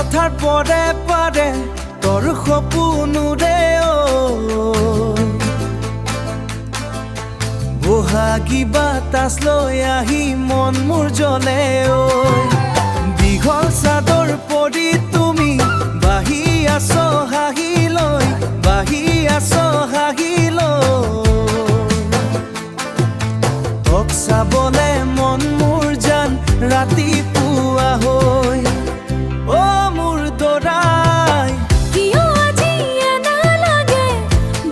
পথাৰ পৰে পাৰে তোৰ সপোনৰে বহাগী বাতাস লৈ আহি মন মোৰ জ্বলে দীঘল চাদৰ পৰি তুমি বাহি আছ হাঁহি লৈ বাহি আছ হাঁহি তোক চাবলে মন মোৰ জান ৰাতিপুৱা হৈ মোৰ দৰাই কিয় আজি এনা লাগে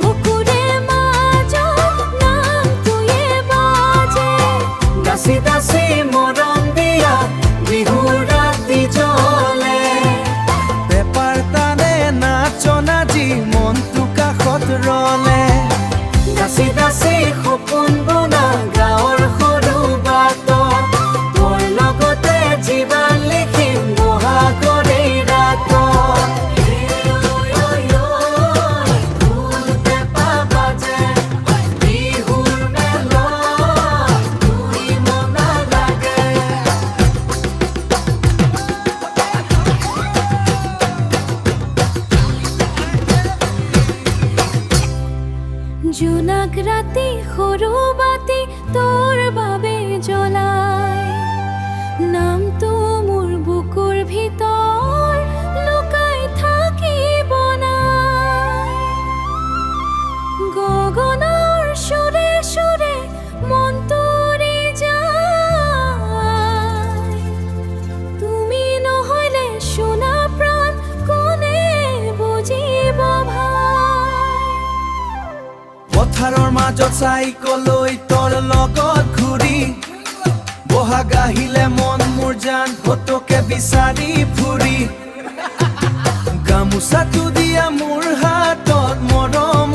বুকুৰে মাজত নামটোৱে বাজে দাসী দাসী মৰম দিয়া বিহুৰ ৰাতি জ্বলে পেপাৰ টানে নাচনা যি মনটো কাষত ৰলে দাসী দাসী সপোন বনা গাঁৱৰ সৰু বাটত তোৰ লগতে জীৱন লিখিম বহাগৰে ৰাতত ঢোল পেঁপা বাজে বিহুৰ মেলত তুই মনা লাগে জোনাক ৰাতি সৰু বাতি তোৰ বাবে জ্বলাই নামটো মোৰ বুকুৰ ভিতৰ লুকাই থাকিব নাই গগনৰ সুৰে সুৰে মনটোৰে যায় তুমি নহলে শুনা প্ৰাণ কোনে বুজিব ভাই পথাৰৰ মাজত চাইকেল লৈ তোৰ লগত ঘূৰি বহাগ আহিলে মন মোৰ জান ফটোকে বিচাৰি ফুৰি গামোচাটো দিয়া মোৰ হাতত মৰম